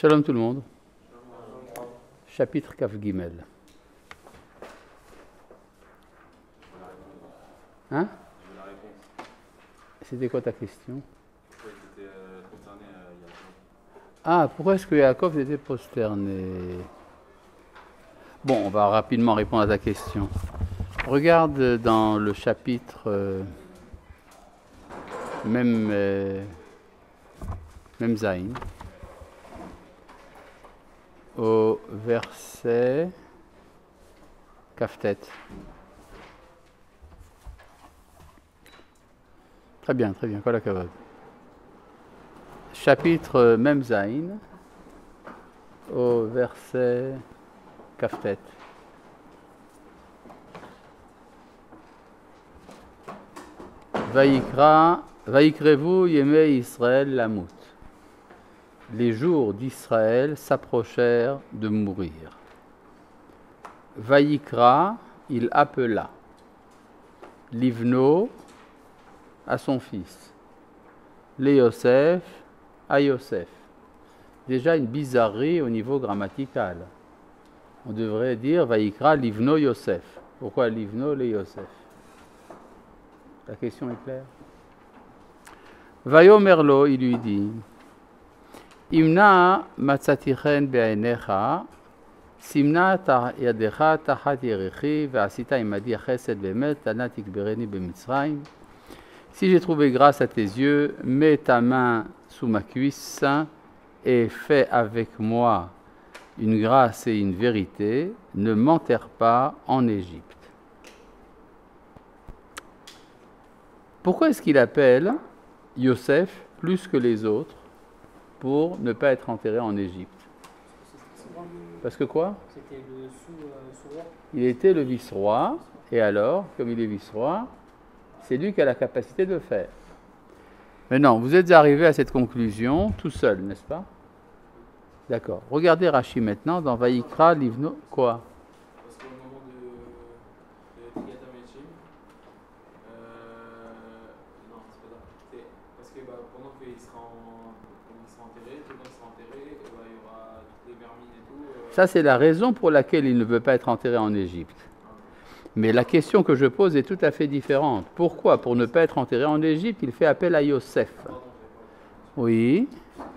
Shalom tout le monde. Chapitre Kaf Gimel. Hein? C'était quoi ta question? Pourquoi il était prosterné Yaakov? Ah, pourquoi est-ce que Yaakov était prosterné? Bon, on va rapidement répondre à ta question. Regarde dans le chapitre même Zayn, au verset Kaftet. Très bien, quoi la cavade. Chapitre même Zayn, au verset Kaftet. Vaikrevu Yemei Israël Lamut. Les jours d'Israël s'approchèrent de mourir. Vaikra, il appela Livno à son fils, le Yosef à Yosef. Déjà une bizarrerie au niveau grammatical. On devrait dire Vaikra Livno Yosef. Pourquoi Livno le Yosef? La question est claire. Vayomerlo, il lui dit, Imna matzatichen be'ainecha, simna yadecha tachat yerechi, ve'asita imadi chesed be'emet, tana tikbereni be'mitzrayim. Si j'ai trouvé grâce à tes yeux, mets ta main sous ma cuisse et fais avec moi une grâce et une vérité, ne m'enterre pas en Égypte. Pourquoi est-ce qu'il appelle Yosef plus que les autres pour ne pas être enterré en Égypte? Parce que quoi? C'était le sous-roi. Il était le vice-roi, et alors, comme il est vice-roi, c'est lui qui a la capacité de le faire. Maintenant, vous êtes arrivé à cette conclusion tout seul, n'est-ce pas? D'accord. Regardez Rashi maintenant dans Vaikra Livno. Quoi? Parce qu'au moment de Trigat HaMetim, non, c'est pas ça. Parce que pendant qu'il sera enterré, tout le monde sera enterré, il y aura toutes les vermines et tout. Ça, c'est la raison pour laquelle il ne veut pas être enterré en Égypte. Mais la question que je pose est tout à fait différente. Pourquoi, pour ne pas être enterré en Égypte, il fait appel à Yosef? Oui. Parce que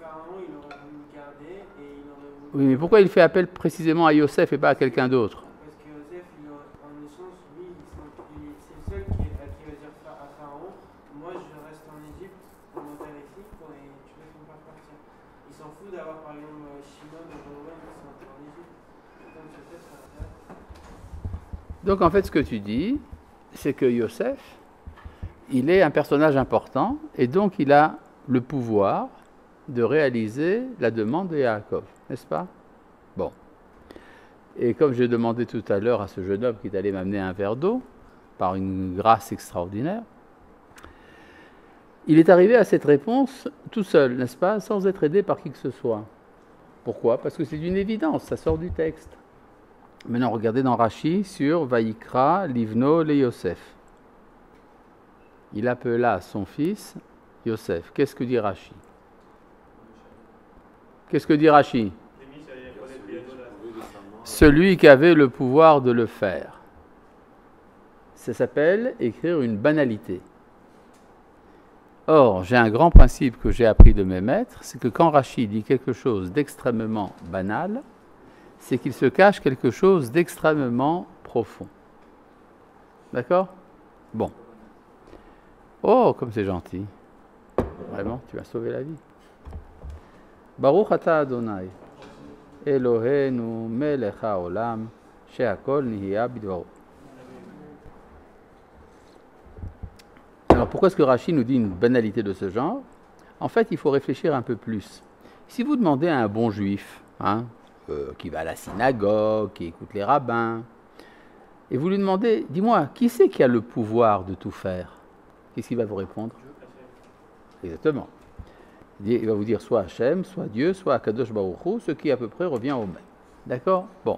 Pharaon, il aurait voulu le garder et il aurait voulu... Oui, mais pourquoi il fait appel précisément à Yosef et pas à quelqu'un d'autre? Parce que Yosef, en échange, lui, c'est le seul qui va dire à Pharaon, moi je reste en Égypte pour m'enterrer ici et tu laisses mon père partir. Il s'en fout d'avoir par exemple Shimon ou Reuven qui sont enterrés en Égypte. Donc Yosef, ça l'intéresse. Donc en fait, ce que tu dis, c'est que Yosef, il est un personnage important et donc il a le pouvoir de réaliser la demande de Yaakov, n'est-ce pas? Bon. Et comme j'ai demandé tout à l'heure à ce jeune homme qui est allé m'amener un verre d'eau, par une grâce extraordinaire, il est arrivé à cette réponse tout seul, n'est-ce pas? Sans être aidé par qui que ce soit. Pourquoi? Parce que c'est une évidence, ça sort du texte. Maintenant, regardez dans Rashi sur Vaikra Livno le Yosef. Il appela son fils Yosef. Qu'est-ce que dit Rashi? Qu'est-ce que dit Rashi? Celui qui avait le pouvoir de le faire. Ça s'appelle écrire une banalité. Or, j'ai un grand principe que j'ai appris de mes maîtres, c'est que quand Rashi dit quelque chose d'extrêmement banal, c'est qu'il se cache quelque chose d'extrêmement profond. D'accord? Bon. Oh, comme c'est gentil. Vraiment, tu m'as sauvé la vie. Baruch ata Adonai, Eloheinu melech haolam, she'akol nihiya bidvaro. Alors, pourquoi est-ce que Rashi nous dit une banalité de ce genre? En fait, il faut réfléchir un peu plus. Si vous demandez à un bon juif, qui va à la synagogue, qui écoute les rabbins, et vous lui demandez, dis-moi, qui c'est qui a le pouvoir de tout faire? Qu'est-ce qu'il va vous répondre? Exactement. Il va vous dire soit Hachem, soit Dieu, soit Akadosh Baruch Hu, ce qui à peu près revient au même. D'accord? Bon.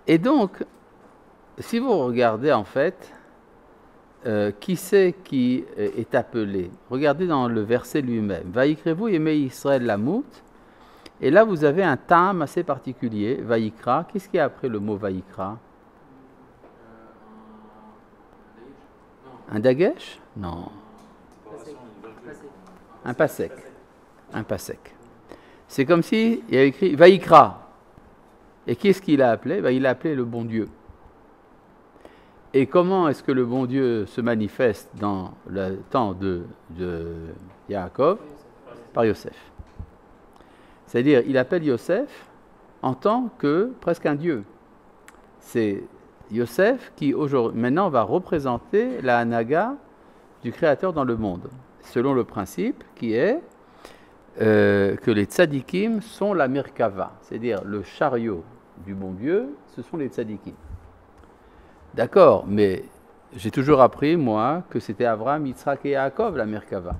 Et donc, si vous regardez en fait, qui c'est qui est appelé? Regardez dans le verset lui-même. Vaïkrez-vous aimez Israël Lamout. Et là, vous avez un tam assez particulier. Vaïkra. Qu'est-ce qu'il y a après le mot Vaïkra? Un dagesh? Non. Un pasek. Un pasek. C'est comme si il y a écrit Vaïkra. Et qu'est-ce qu'il a appelé? Il a appelé le bon Dieu. Et comment est-ce que le bon Dieu se manifeste dans le temps de Yaakov? Par Yosef. C'est-à-dire, il appelle Yosef en tant que presque un Dieu. C'est Yosef qui maintenant va représenter la Hanaga du Créateur dans le monde, selon le principe qui est que les tzadikim sont la Merkava, c'est-à-dire le chariot du bon Dieu, ce sont les tzadikim. D'accord, mais j'ai toujours appris, moi, que c'était Abraham, Yitzhak et Yaakov, la Merkava.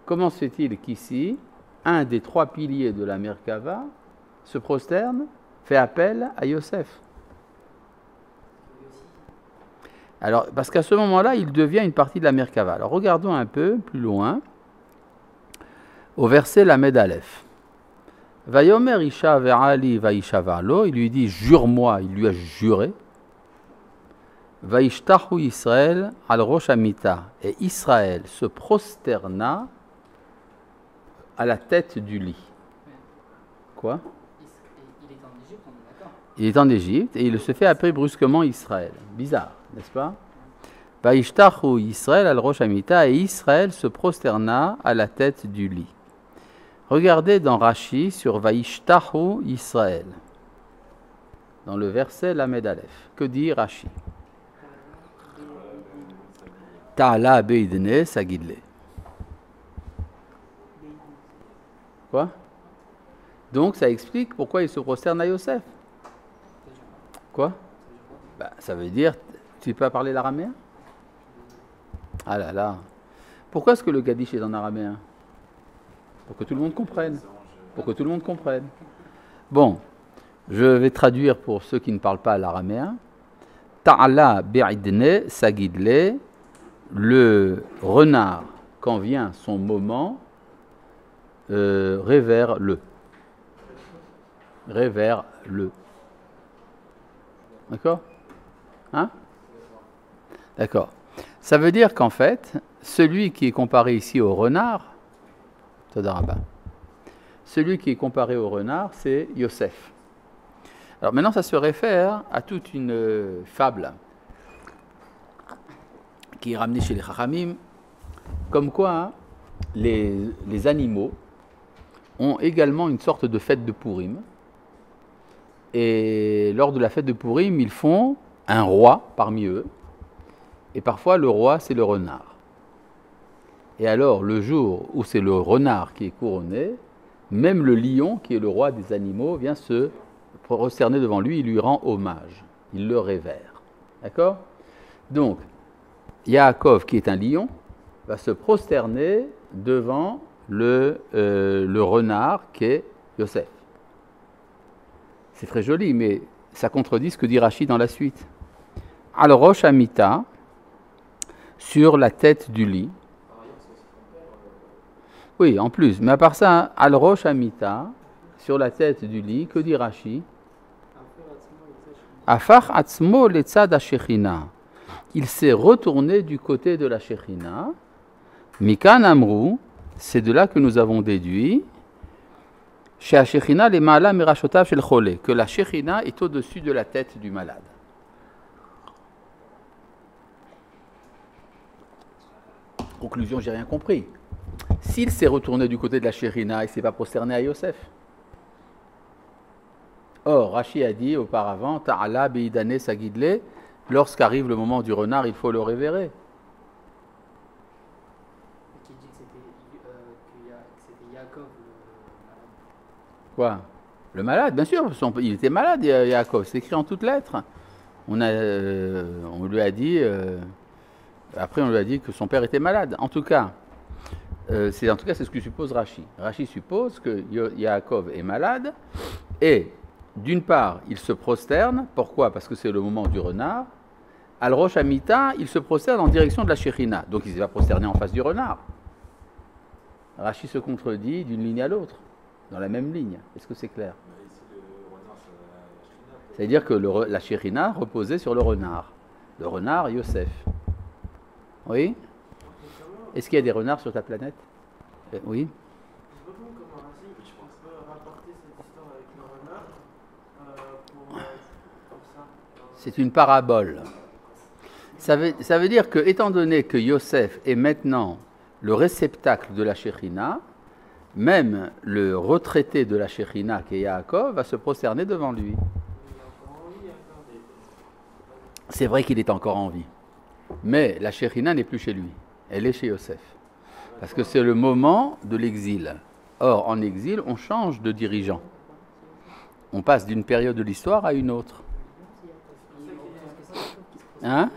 Comment se fait-il qu'ici, un des trois piliers de la Merkava se prosterne, fait appel à Yosef? Alors, parce qu'à ce moment-là, il devient une partie de la Merkava. Alors, regardons un peu plus loin, au verset Lamed Aleph. Vayomer Isha ve'ali vaisha va'alo, il lui dit, jure-moi, il lui a juré. Vaishtahu Israël al Rosh Amita, et Israël se prosterna à la tête du lit. Quoi? Il est en Égypte, on est d'accord. Il est en Égypte et il se fait appeler brusquement Israël. Bizarre, n'est-ce pas? Vaishtahu Israël al Rosh Amita, et Israël se prosterna à la tête du lit. Regardez dans Rashi sur Vaishtahu Israël, dans le verset Lamed Aleph. Que dit Rashi? Ta'ala beidne sagidle. Quoi? Donc ça explique pourquoi il se prosterne à Yosef. Quoi? Ça veut dire, tu peux pas parler l'araméen? Ah là là. Pourquoi est-ce que le Gadish est en araméen? Pour que tout le monde comprenne. Pour que tout le monde comprenne. Bon, je vais traduire pour ceux qui ne parlent pas l'araméen. Ta'ala be'idne sagidle. Le renard, quand vient son moment, révère-le. Révère-le. D'accord? Hein? D'accord. Ça veut dire qu'en fait, celui qui est comparé ici au renard, celui qui est comparé au renard, c'est Yosef. Alors maintenant, ça se réfère à toute une fable qui est ramenée chez les Chachamim, comme quoi les animaux ont également une sorte de fête de Purim. Et lors de la fête de Purim, ils font un roi parmi eux. Et parfois, le roi, c'est le renard. Et alors, le jour où c'est le renard qui est couronné, même le lion, qui est le roi des animaux, vient se prosterner devant lui, il lui rend hommage. Il le révère. D'accord? Donc, Yaakov, qui est un lion, va se prosterner devant le renard qui est Yosef. C'est très joli, mais ça contredit ce que dit Rashi dans la suite. Al Rosh Amita, sur la tête du lit. Oui, en plus, mais à part ça, Al Rosh Amita, sur la tête du lit, que dit Rashi? Afar atzmo letzad ha-shechina. Il s'est retourné du côté de la Shechina. Mikan Amrou, c'est de là que nous avons déduit chez la Shechina les ma'ala mirashotav shel chole, que la Shechina est au-dessus de la tête du malade. Conclusion, j'ai rien compris. S'il s'est retourné du côté de la Shechina, il ne s'est pas prosterné à Yosef. Or, Rashi a dit auparavant, Ta'ala beidane sagidle, lorsqu'arrive le moment du renard, il faut le révérer. Qui dit que c'était Yaakov le malade. Quoi? Le malade, bien sûr, il était malade, Yaakov, c'est écrit en toutes lettres. On lui a dit, après on lui a dit que son père était malade. En tout cas, c'est ce que suppose Rashi. Rashi suppose que Yaakov est malade et d'une part, il se prosterne. Pourquoi? Parce que c'est le moment du renard. Al-Rosh Hamita, il se prosterne en direction de la Shekhinah. Donc il va prosterner en face du renard. Rashi se contredit d'une ligne à l'autre, dans la même ligne. Est-ce que c'est clair? C'est-à-dire que la Shekhinah reposait sur le renard. Le renard, Yosef. Oui? Est-ce qu'il y a des renards sur ta planète? Oui? Je vois pas comment Rachid peut rapporter cette histoire avec le renard pour ça. C'est une parabole. Ça veut dire que, étant donné que Yosef est maintenant le réceptacle de la Shekhinah, même le retraité de la Shekhinah, qui est Yaakov, va se prosterner devant lui. C'est vrai qu'il est encore en vie. Mais la Shekhinah n'est plus chez lui. Elle est chez Yosef. Parce que c'est le moment de l'exil. Or, en exil, on change de dirigeant. On passe d'une période de l'histoire à une autre. Hein?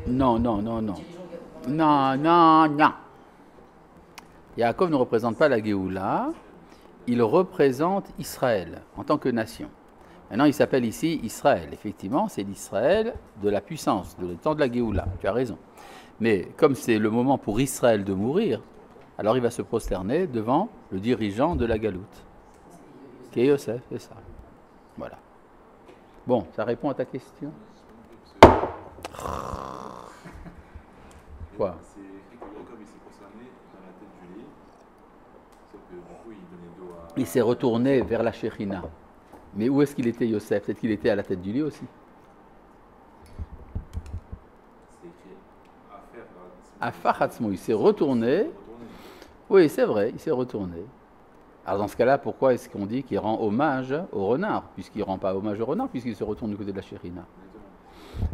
Non. Yaakov ne représente pas la Géoula. Il représente Israël en tant que nation. Maintenant, il s'appelle ici Israël. Effectivement, c'est l'Israël de la puissance, de le temps de la Géoula. Tu as raison. Mais comme c'est le moment pour Israël de mourir, alors il va se prosterner devant le dirigeant de la Galoute, qui est Yosef, c'est ça. Voilà. Bon, ça répond à ta question? Quoi? C'est écrit que Jacob il s'est prosterné dans la tête du lit, sauf que du coup il donnait dos à... Il s'est retourné vers la Shekhinah. Mais où est-ce qu'il était, Yosef? Peut-être qu'il était à la tête du lit aussi. C'est écrit Afar Hatzmo, il s'est retourné. Oui, c'est vrai, il s'est retourné. Alors dans ce cas-là, pourquoi est-ce qu'on dit qu'il rend hommage au renard? Puisqu'il ne rend pas hommage au renard, puisqu'il se retourne du côté de la Shekhinah.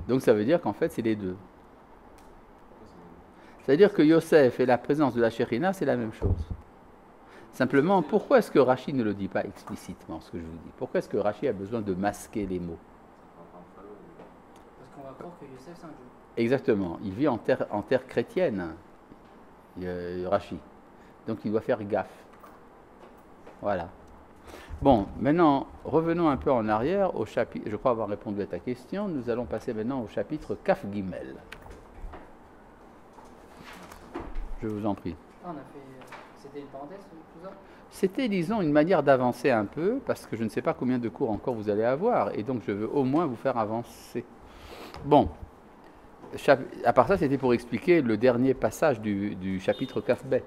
Donc ça veut dire qu'en fait, c'est les deux. C'est-à-dire que Yosef et la présence de la Shekhinah, c'est la même chose. Simplement, pourquoi est-ce que Rashi ne le dit pas explicitement, ce que je vous dis? Pourquoi est-ce que Rashi a besoin de masquer les mots? Parce qu'on va croire que Yosef, c'est un Dieu. Exactement. Il vit en terre chrétienne, Rashi. Donc il doit faire gaffe. Voilà. Bon, maintenant, revenons un peu en arrière au chapitre. Je crois avoir répondu à ta question. Nous allons passer maintenant au chapitre Kaf Gimel. Je vous en prie. Ah, on a fait. C'était une parenthèse, tout ça? C'était, disons, une manière d'avancer un peu, parce que je ne sais pas combien de cours encore vous allez avoir, et donc je veux au moins vous faire avancer. Bon, à part ça, c'était pour expliquer le dernier passage du chapitre Kaf-Bet.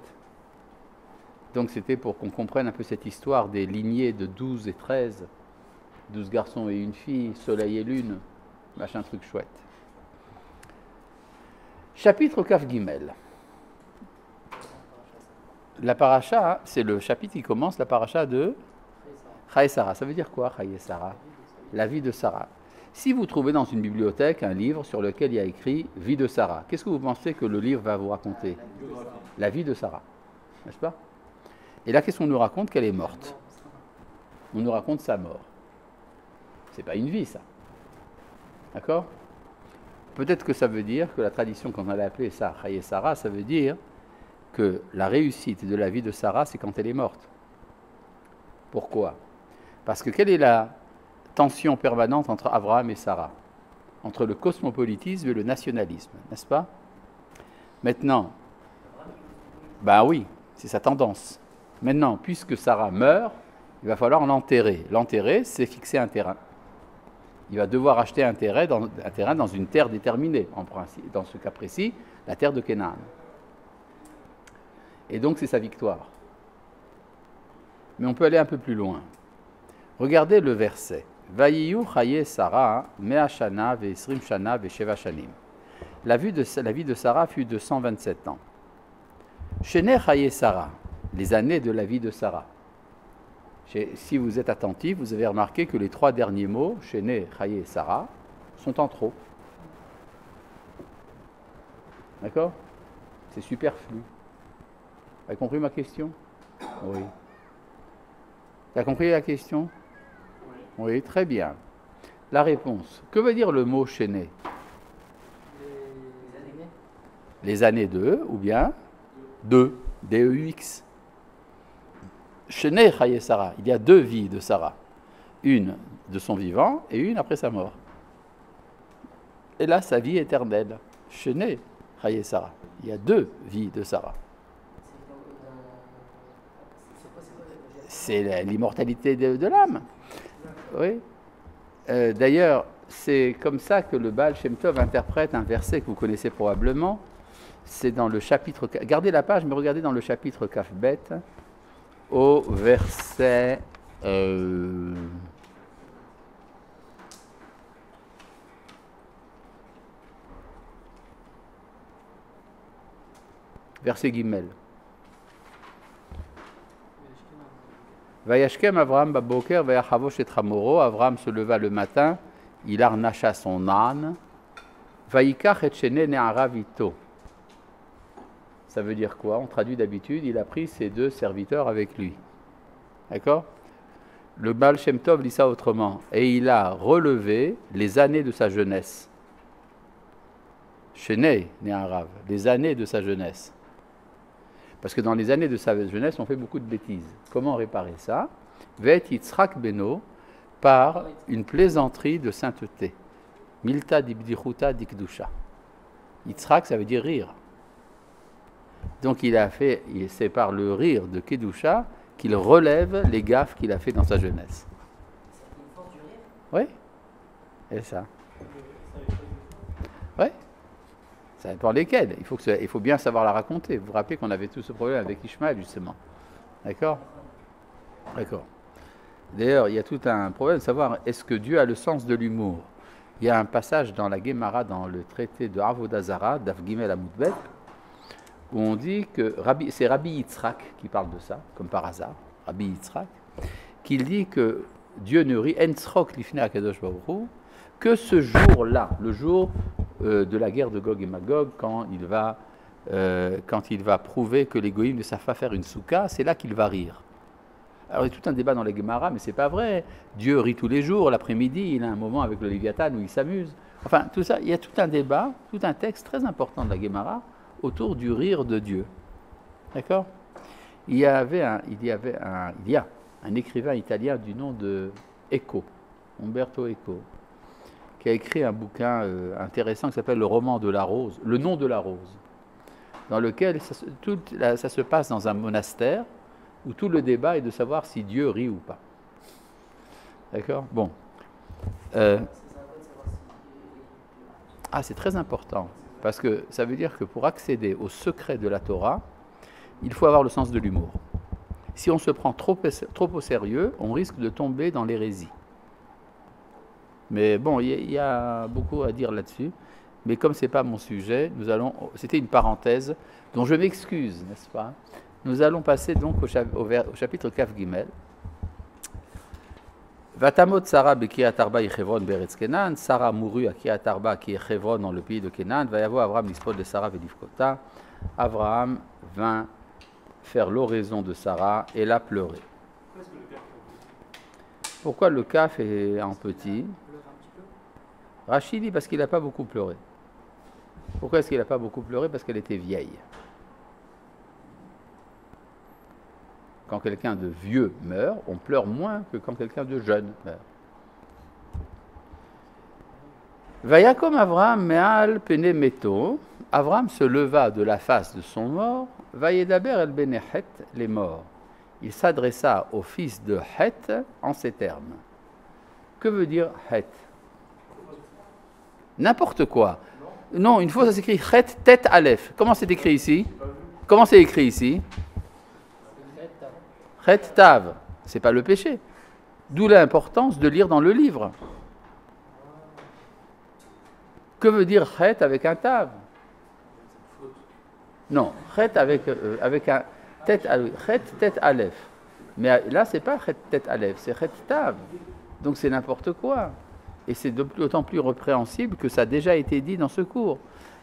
Donc c'était pour qu'on comprenne un peu cette histoire des lignées de 12 et 13, 12 garçons et une fille, soleil et lune, machin truc chouette. Chapitre Kaf Gimel. La paracha, c'est le chapitre qui commence la paracha de Chaye Sarah. Ça veut dire quoi, Chaye Sarah? La vie de Sarah. Si vous trouvez dans une bibliothèque un livre sur lequel il y a écrit Vie de Sarah, qu'est-ce que vous pensez que le livre va vous raconter? La vie de Sarah, n'est-ce pas? Et là, qu'est-ce qu'on nous raconte? Qu'elle est morte. On nous raconte sa mort. C'est pas une vie, ça. D'accord? Peut-être que ça veut dire que la tradition, quand on allait appeler ça Chaye Sarah, ça veut dire que la réussite de la vie de Sarah, c'est quand elle est morte. Pourquoi? Parce que quelle est la tension permanente entre Abraham et Sarah? Entre le cosmopolitisme et le nationalisme, n'est-ce pas? Maintenant, ben oui, c'est sa tendance. Maintenant, puisque Sarah meurt, il va falloir l'enterrer. L'enterrer, c'est fixer un terrain. Il va devoir acheter un terrain dans une terre déterminée, en principe, dans ce cas précis, la terre de Canaan. Et donc, c'est sa victoire. Mais on peut aller un peu plus loin. Regardez le verset. Vayiyu chaye Sarah, mea shana ve'esrim shana ve'sheva shanim. La vie de Sarah fut de 127 ans. Shene chaye Sarah, les années de la vie de Sarah. Si vous êtes attentif, vous avez remarqué que les 3 derniers mots, Shene chaye Sarah, sont en trop. D'accord? C'est superflu. Tu as compris ma question? Oui. Tu as compris la question? Oui, très bien. La réponse. Que veut dire le mot chaîné? Les années de, ou bien de, D-E-U-X. Chaîné, Chaye Sarah. Il y a 2 vies de Sarah. une de son vivant et une après sa mort. Et là, sa vie éternelle. Chené, Chaye Sarah. Il y a 2 vies de Sarah. C'est l'immortalité de l'âme. Oui. D'ailleurs, c'est comme ça que le Baal Shem Tov interprète un verset que vous connaissez probablement. C'est dans le chapitre... Gardez la page, mais regardez dans le chapitre Kaf Bet, au verset... verset Gimel. Vayashkem Avraham baboker vayachavosh et chamoro. Avraham se leva le matin, il harnacha son âne. Vayikach et shene ne'arav ito. Ça veut dire quoi? On traduit d'habitude, il a pris ses 2 serviteurs avec lui. D'accord? Le Baal Shem Tov lit ça autrement. Et il a relevé les années de sa jeunesse. Shene ne'arav, les années de sa jeunesse. Parce que dans les années de sa jeunesse, on fait beaucoup de bêtises. Comment réparer ça? Vet Yitzhak Beno, par une plaisanterie de sainteté. Milta dibdichuta dikdusha. Yitzhak, ça veut dire rire. Donc c'est par le rire de Kedusha qu'il relève les gaffes qu'il a fait dans sa jeunesse. C'est une force du rire. Oui, c'est ça. Oui. Ça dépend lesquels. Il faut bien savoir la raconter. Vous vous rappelez qu'on avait tout ce problème avec Ishmaël, justement. D'accord? D'accord. D'ailleurs, il y a tout un problème de savoir, est-ce que Dieu a le sens de l'humour? Il y a un passage dans la Gemara, dans le traité de Avodah Zara, Daf Gimel Amud Bet, où on dit que c'est Rabbi Yitzhak qui parle de ça, comme par hasard, Rabbi Yitzhak, qui dit que Dieu ne rit en tzrok lifnei HaKadosh Baruch Hu, que ce jour-là, le jour de la guerre de Gog et Magog, quand il va prouver que les goïms ne savent pas faire une soukha, c'est là qu'il va rire. Alors il y a tout un débat dans la Gemara, mais c'est pas vrai. Dieu rit tous les jours, l'après-midi, il a un moment avec le Léviathan où il s'amuse. Enfin, tout ça, il y a tout un débat, tout un texte très important de la Gemara autour du rire de Dieu. D'accord? Il y a un écrivain italien du nom de Eco, Umberto Eco, qui a écrit un bouquin intéressant qui s'appelle Le roman de la rose, Le nom de la rose, dans lequel ça se passe dans un monastère où tout le débat est de savoir si Dieu rit ou pas. D'accord? Bon. C'est très important, parce que ça veut dire que pour accéder au secret de la Torah, il faut avoir le sens de l'humour. Si on se prend trop au sérieux, on risque de tomber dans l'hérésie. Mais bon, il y a beaucoup à dire là-dessus. Mais comme ce n'est pas mon sujet, c'était une parenthèse dont je m'excuse, n'est-ce pas? Nous allons passer donc au chapitre Kaf Gimel. Vatamot Sarah bekiat Arba Yechevron beretz Kenan. Sarah mourut à Kiat Arba qui est Chevron dans le pays de Kenan. Vayavo Avraham l'ispod de Sarah velifkota. Avraham vint faire l'oraison de Sarah et la pleurer. Pourquoi le Kaf est en petit? Rachid dit parce qu'il n'a pas beaucoup pleuré. Pourquoi est-ce qu'il n'a pas beaucoup pleuré? Parce qu'elle était vieille. Quand quelqu'un de vieux meurt, on pleure moins que quand quelqu'un de jeune meurt. Vayakom Avraham me'al pene meto. Avraham se leva de la face de son mort. Vayedaber el bene Het, les morts. Il s'adressa au fils de Het en ces termes. Que veut dire Het? N'importe quoi. Non, une fois ça s'écrit Het Tet Aleph. Comment c'est écrit ici? Comment c'est écrit ici? Het Tav. C'est pas le péché. D'où l'importance de lire dans le livre. Que veut dire Het avec un Tav? Non, Het avec un Tet Aleph. Mais là, c'est pas Het Tet Aleph, c'est Het Tav. Donc c'est n'importe quoi. Et c'est d'autant plus répréhensible que ça a déjà été dit dans ce cours.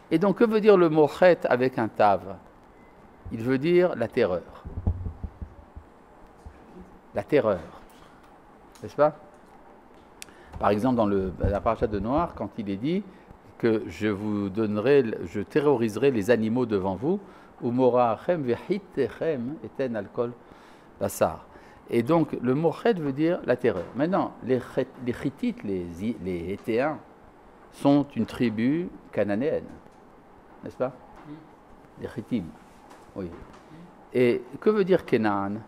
Et donc, que veut dire le mot Het avec un Tav? Il veut dire la terreur. La terreur. N'est-ce pas? Par exemple, dans la paracha de Noach, quand il est dit que je terroriserai les animaux devant vous, Umorachem vehitechem eten alkol basar. Et donc, le mot chet veut dire la terreur. Maintenant, les Hittites, les Hétéens, sont une tribu cananéenne, n'est-ce pas? Les Hittim, oui. Et que veut dire Kenaan?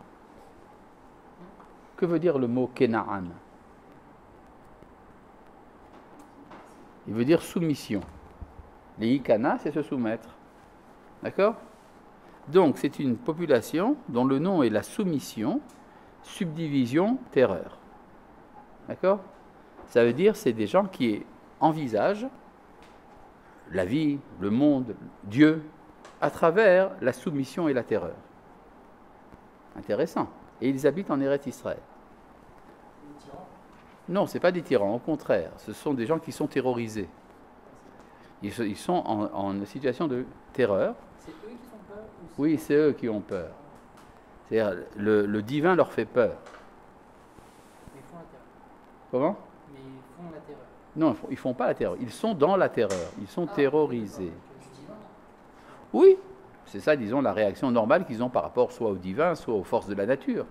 Que veut dire le mot Kenaan? Il veut dire soumission. Les Ikana, c'est se soumettre. D'accord? Donc, c'est une population dont le nom est la soumission, subdivision, terreur. D'accord? Ça veut dire c'est des gens qui envisagent la vie, le monde, Dieu, à travers la soumission et la terreur. Intéressant. Et ils habitent en Eretz Israël. Des tyrans. Non, ce n'est pas des tyrans, au contraire. Ce sont des gens qui sont terrorisés. Ils sont en situation de terreur. C'est eux qui font peur ou c'est- Oui, c'est eux qui ont peur. C'est-à-dire, le divin leur fait peur. Mais ils font la terreur. Comment? Mais ils font la terreur. Non, ils ne font pas la terreur. Ils sont dans la terreur. Ils sont terrorisés. Du divin. Oui, c'est ça, disons, la réaction normale qu'ils ont par rapport soit au divin, soit aux forces de la nature.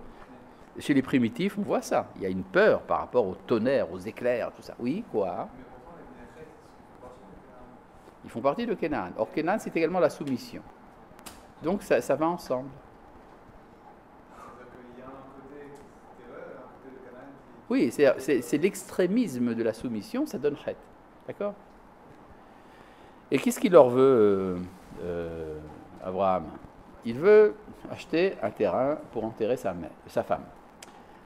Chez les primitifs, on voit ça. Il y a une peur par rapport au tonnerre, aux éclairs, tout ça. Oui, quoi? Mais pourtant, les Ménachètes, ils font Ils font partie partie de Canaan. de Canaan. Or, Canaan, c'est également la soumission. Donc, ça va ensemble. C'est-à-dire qu'il y a un côté terreur et un côté de Canaan qui. Oui, c'est l'extrémisme de la soumission, ça donne chet. D'accord? Et qu'est-ce qu'il leur veut, Abraham? Il veut acheter un terrain pour enterrer sa femme.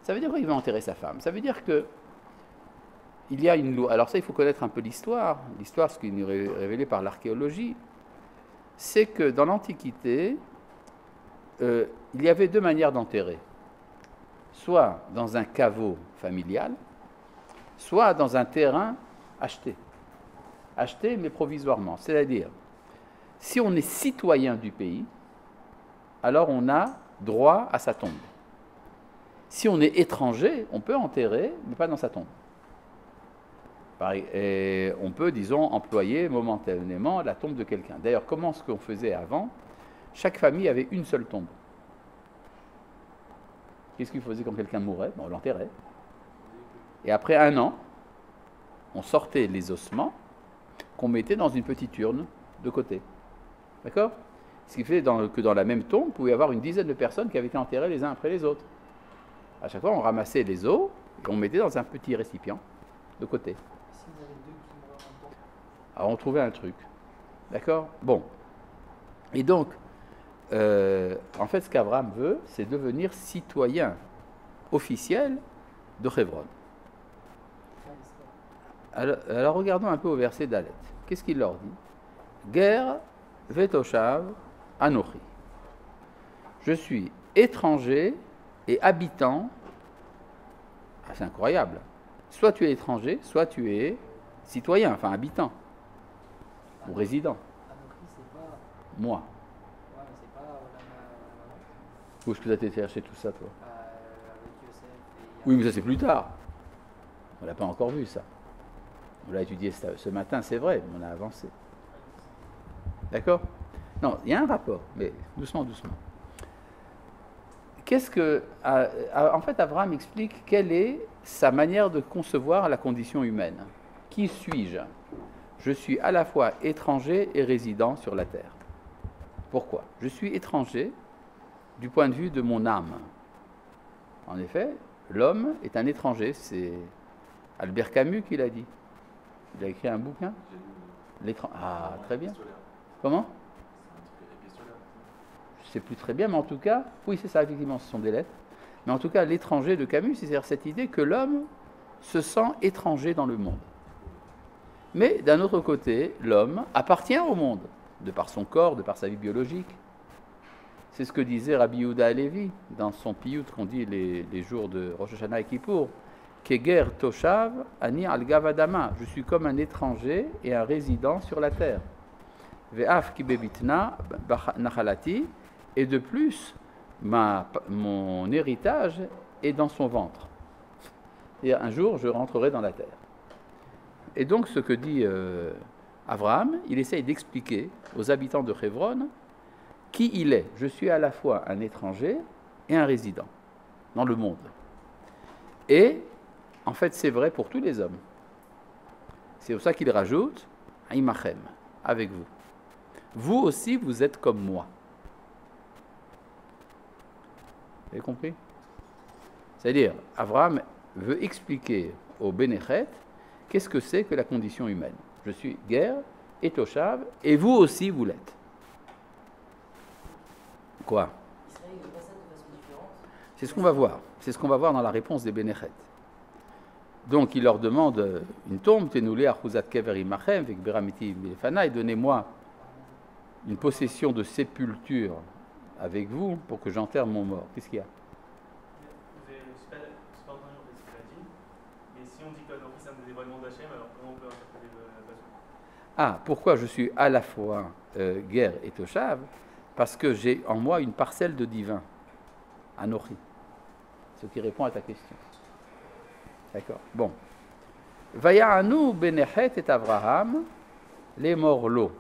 Ça veut dire quoi, il veut enterrer sa femme? Ça veut dire que il y a une loi. Alors ça, il faut connaître un peu l'histoire. L'histoire, ce qui nous est révélé par l'archéologie, c'est que dans l'Antiquité, il y avait deux manières d'enterrer. Soit dans un caveau familial, soit dans un terrain acheté. Acheté, mais provisoirement. C'est-à-dire, si on est citoyen du pays, alors on a droit à sa tombe. Si on est étranger, on peut enterrer, mais pas dans sa tombe. Et on peut, disons, employer momentanément la tombe de quelqu'un. D'ailleurs, comment ce qu'on faisait avant? Chaque famille avait une seule tombe. Qu'est-ce qu'il faisait quand quelqu'un mourait? On l'enterrait. Et après 1 an, on sortait les ossements qu'on mettait dans une petite urne de côté. D'accord? Ce qui fait que dans la même tombe, il pouvait y avoir une dizaine de personnes qui avaient été enterrées les uns après les autres. À chaque fois, on ramassait les os et on mettait dans un petit récipient de côté. Si vous avez deux qui meurent en même temps. Alors, on trouvait un truc. D'accord? Bon. Et donc, en fait, ce qu'Abraham veut, c'est devenir citoyen officiel de Hebron. Alors, regardons un peu au verset d'Alet. Qu'est-ce qu'il leur dit? Ger vetoshav anochi. Je suis étranger et habitant. Ah, c'est incroyable. Soit tu es étranger, soit tu es citoyen, enfin habitant, ou résident. Anochi, c'est pas. Moi. Ouais, mais c'est pas la. Où est-ce que tu as été chercher tout ça, toi? Avec Yosef et. Oui, mais ça c'est plus tard. On l'a pas encore vu, ça. On l'a étudié ce matin, c'est vrai, mais on a avancé. D'accord? Non, il y a un rapport, mais doucement, doucement. En fait, Abraham explique quelle est sa manière de concevoir la condition humaine. Qui suis-je? Je suis à la fois étranger et résident sur la terre. Pourquoi? Je suis étranger du point de vue de mon âme. En effet, l'homme est un étranger. C'est Albert Camus qui l'a dit. Il a écrit un bouquin. Ah, très bien. Comment? Je ne sais plus très bien, mais en tout cas, oui, c'est ça, effectivement, ce sont des lettres. Mais en tout cas, l'étranger de Camus, c'est-à-dire cette idée que l'homme se sent étranger dans le monde. Mais d'un autre côté, l'homme appartient au monde, de par son corps, de par sa vie biologique. C'est ce que disait Rabbi Yehuda Halevi dans son piyut qu'on dit les jours de Rosh Hashanah et Kippour. Keger toshav ani al gavadama. Je suis comme un étranger et un résident sur la terre. Ve'af ki bebitna nachalati. Et de plus, mon héritage est dans son ventre. Et un jour, je rentrerai dans la terre. Et donc, ce que dit Abraham, il essaye d'expliquer aux habitants de Hebron qui il est. Je suis à la fois un étranger et un résident. dans le monde. Et, en fait, c'est vrai pour tous les hommes. C'est pour ça qu'il rajoute « Imachem », avec vous. Vous aussi, vous êtes comme moi. Vous avez compris? C'est-à-dire, Abraham veut expliquer au Bénéchet qu'est-ce que c'est que la condition humaine. Je suis guerre et Toshav, et vous aussi, vous l'êtes. Quoi? Israël ne voit ça de façon différente. C'est ce qu'on va voir. C'est ce qu'on va voir dans la réponse des Bénéchet. Donc, il leur demande une tombe, Tenoulé, Archuzat Kever Imachem, avec Beramiti Milefana, et donnez-moi une possession de sépulture avec vous pour que j'enterre mon mort. Qu'est-ce qu'il y a? Je ne suis pas entendu en fait ce qu'il a dit, mais si on dit que l'Office c'est un dévoilement d'Hachem, alors comment on peut interpréter la façon? Ah, pourquoi je suis à la fois guerre et Toshav? Parce que j'ai en moi une parcelle de divin, Anochi. Ce qui répond à ta question. D'accord. Bon. Vaya'anu Benechet et Avraham, les morts-lots.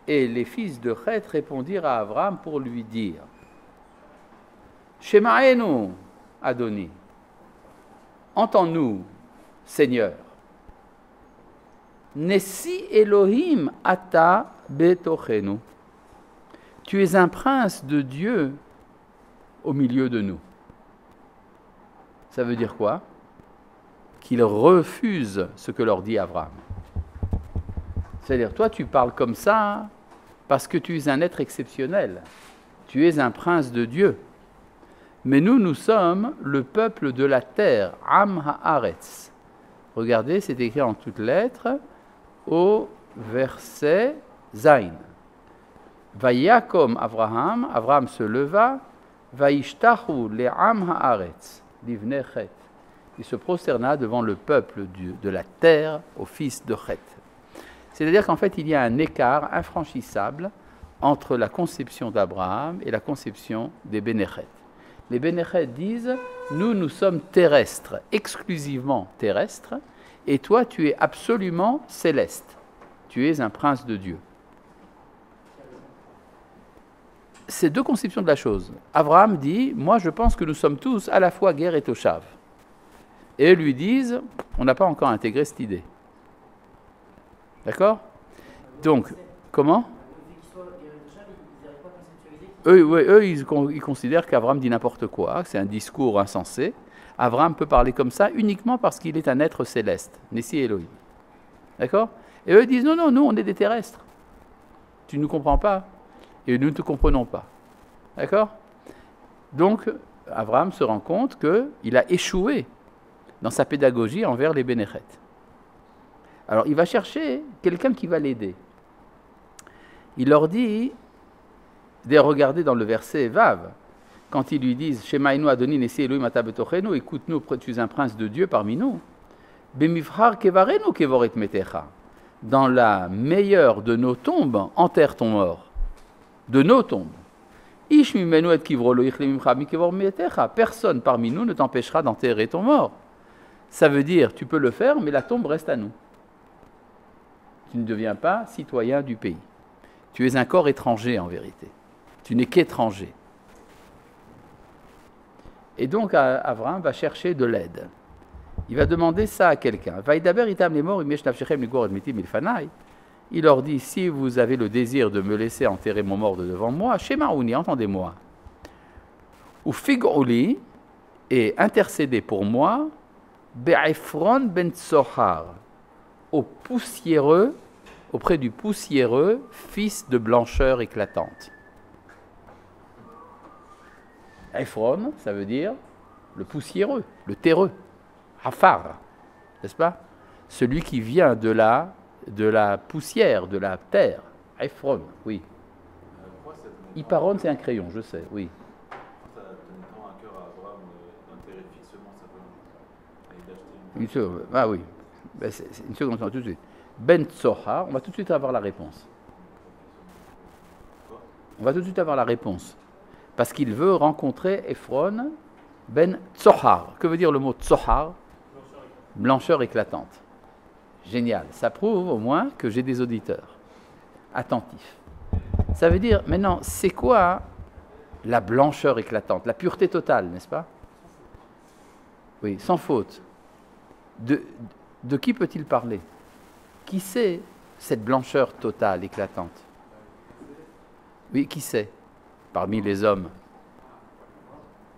Et les fils de Chet répondirent à Abraham pour lui dire Shema'enu, Adoni, entends-nous, Seigneur. Nessi Elohim ata betochenu. Tu es un prince de Dieu au milieu de nous. Ça veut dire quoi? Qu'ils refusent ce que leur dit Abraham. C'est-à-dire, toi, tu parles comme ça parce que tu es un être exceptionnel. Tu es un prince de Dieu. Mais nous, nous sommes le peuple de la terre, Am Haaretz. Regardez, c'est écrit en toutes lettres au verset Zain. Vayakom Avraham, Avraham se leva, Vaishtachu le'am haaretz, livnei Chet. Il se prosterna devant le peuple de la terre, au fils de Chet. C'est-à-dire qu'en fait, il y a un écart infranchissable entre la conception d'Abraham et la conception des Bénéchet. Les Bénéchet disent, nous sommes terrestres, exclusivement terrestres, et toi, tu es absolument céleste. Tu es un prince de Dieu. C'est deux conceptions de la chose. Abraham dit, moi je pense que nous sommes tous à la fois guerre et Toshav. Et eux lui disent, on n'a pas encore intégré cette idée. D'accord? Donc, comment? Eux, ils considèrent qu'Abraham dit n'importe quoi, que c'est un discours insensé. Abraham peut parler comme ça uniquement parce qu'il est un être céleste, Nessi Elohim. D'accord? Et eux disent, non, nous on est des terrestres. Tu ne nous comprends pas et nous ne te comprenons pas. D'accord? Donc, Abraham se rend compte qu'il a échoué dans sa pédagogie envers les Bénéchet. Alors, il va chercher quelqu'un qui va l'aider. Il leur dit, regardez dans le verset Vav, quand ils lui disent Shemainu Adoni Nessi Elohim ata betochenu, écoute-nous, tu es un prince de Dieu parmi nous. Bemifrar kevarenu kevoret metecha. Dans la meilleure de nos tombes, enterre ton mort. De nos tombes. Ish mimenu et kivro lo ichle mimcha mi kevor metecha. Personne parmi nous ne t'empêchera d'enterrer ton mort. Ça veut dire, tu peux le faire, mais la tombe reste à nous. Tu ne deviens pas citoyen du pays. Tu es un corps étranger en vérité. Tu n'es qu'étranger. Et donc, Abraham va chercher de l'aide. Il va demander ça à quelqu'un. Il leur dit, si vous avez le désir de me laisser enterrer mon mort de devant moi, Shemaouni, entendez-moi. Ou Figouli, et intercédez pour moi, Be'efron ben Tsohar, auprès du poussiéreux, fils de blancheur éclatante. Ephron, ça veut dire le poussiéreux, le terreux, Hafar, n'est-ce pas? Celui qui vient de la poussière, de la terre. Ephron, oui. Iparon, c'est un crayon, je sais, oui. Ça tenait tant à cœur à Abraham d'enterrer fixement sa femme et d'acheter Une seconde, ah oui, ben, c'est une seconde, tout de suite. Ben Tsohar, on va tout de suite avoir la réponse. On va tout de suite avoir la réponse. Parce qu'il veut rencontrer Ephron ben Tsohar. Que veut dire le mot Tsohar? Blancheur éclatante. Génial. Ça prouve au moins que j'ai des auditeurs attentifs. Ça veut dire, maintenant, c'est quoi la blancheur éclatante? La pureté totale, n'est-ce pas? Oui, sans faute. De qui peut-il parler? Qui c'est cette blancheur totale, éclatante? Oui, qui c'est parmi les hommes?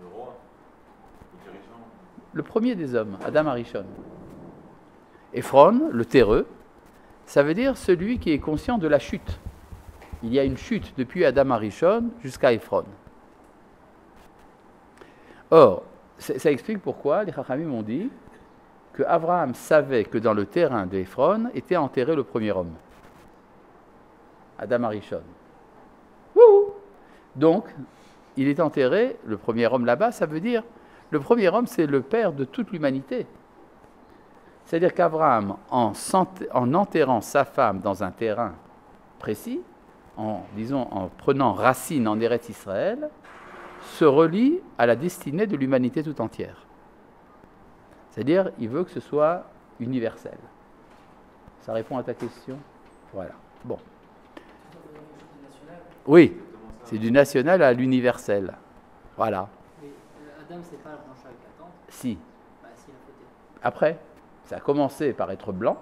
Le roi, le dirigeant. Le premier des hommes, Adam Arishon. Ephron, le terreux, ça veut dire celui qui est conscient de la chute. Il y a une chute depuis Adam Arishon jusqu'à Ephron. Or, ça explique pourquoi les Chachamim ont dit que Abraham savait que dans le terrain d'Ephron était enterré le premier homme, Adam Arishon. Wouhou! Donc, il est enterré, le premier homme là-bas, ça veut dire, le premier homme, c'est le père de toute l'humanité. C'est-à-dire qu'Abraham, en enterrant sa femme dans un terrain précis, en prenant racine en Eretz Israël, se relie à la destinée de l'humanité tout entière. C'est-à-dire, il veut que ce soit universel. Ça répond à ta question? Voilà. Bon. Oui, c'est du national à l'universel. Voilà. Mais Adam, c'est pas la blancheur éclatante. Si. Bah, si, à côté. Après, ça a commencé par être blanc,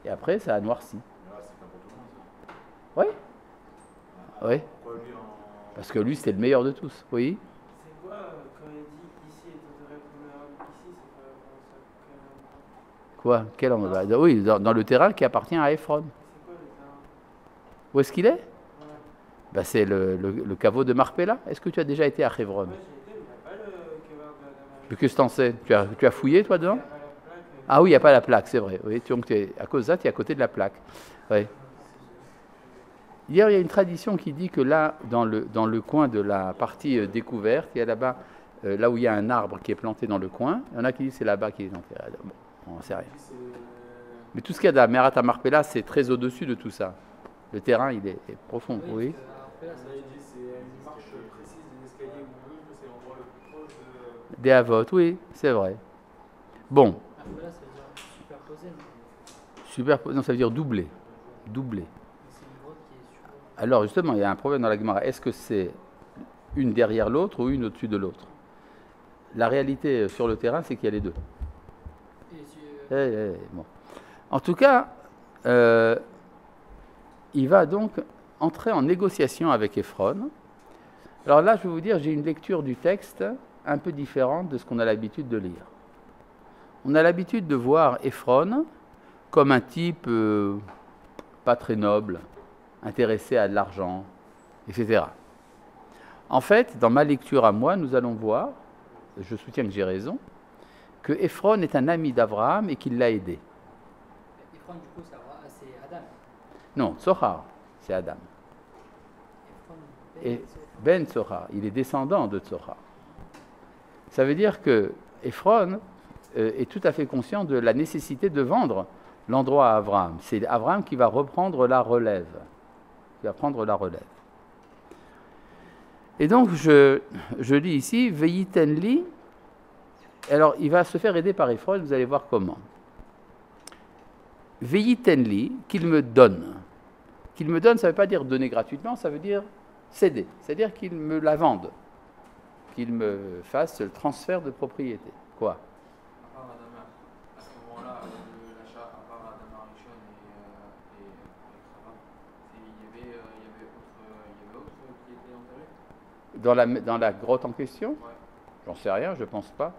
et après, ça a noirci. Mais là, c'est pas pour tout le monde, ça. Oui. Oui. Pourquoi lui en. Parce que lui, c'était le meilleur de tous. Oui. C'est quoi quand il dit ici est enterré le premier homme? Ici, c'est quoi? Quoi? Quel endroit? Oui, dans le terrain qui appartient à Ephron. C'est quoi le terrain? Où est-ce qu'il est? Ouais. Ben, c'est le caveau de Marpella. Est-ce que tu as déjà été à Hebron? Moi j'ai été, mais il n'y a pas le kebab de Adam. Mais qu'est-ce que t'en sais? Tu as fouillé, toi, dedans? Il n'y a pas la plaque. Ah oui, il n'y a pas la plaque, c'est vrai. Oui, donc à cause de ça, tu es à côté de la plaque. Oui. Hier, il y a une tradition qui dit que là, dans le coin de la partie découverte, il y a là-bas, là où il y a un arbre qui est planté dans le coin, il y en a qui disent que c'est là-bas qu'il est enterré. Bon, on n'en sait rien. Mais tout ce qu'il y a de Merat Marpella, c'est très au-dessus de tout ça. Le terrain, il est profond. Oui. Après, là, ça veut dire c'est une marche précise des escaliers où on veut, c'est l'endroit le plus proche de. Des Havot, oui, c'est vrai. Bon, Après, là, ça veut dire superposé. Mais super, non, ça veut dire doubler. Doubler. c'est une grotte qui est super. Alors justement, il y a un problème dans la Gemara. Est-ce que c'est une derrière l'autre ou une au-dessus de l'autre? La réalité sur le terrain, c'est qu'il y a les deux. Et si, Bon. En tout cas, il va donc entrer en négociation avec Ephron. Alors là, je vais vous dire, j'ai une lecture du texte un peu différente de ce qu'on a l'habitude de lire. On a l'habitude de voir Ephron comme un type pas très noble, intéressé à de l'argent, etc. En fait, dans ma lecture à moi, nous allons voir, je soutiens que j'ai raison, que Ephron est un ami d'Abraham et qu'il l'a aidé. Ephron, du coup, c'est Adam. Non, Tsohar, c'est Adam. Ephron, Et Ben Tsohar, il est descendant de Tsohar. Ça veut dire que Ephron est tout à fait conscient de la nécessité de vendre l'endroit à Abraham. C'est Abraham qui va reprendre la relève. Qui va prendre la relève. Et donc, je lis ici, Veyitenli. Alors, il va se faire aider par Ephron, vous allez voir comment. Veyitenli, qu'il me donne. Qu'il me donne, ça ne veut pas dire donner gratuitement, ça veut dire céder. C'est-à-dire qu'il me la vende. Qu'il me fasse le transfert de propriété. Quoi? À part Adam, à ce moment-là, de l'achat, à part Adam Arishon et Chava, il y avait autre qui était enterré? Dans la grotte en question? Ouais. J'en sais rien, je ne pense pas.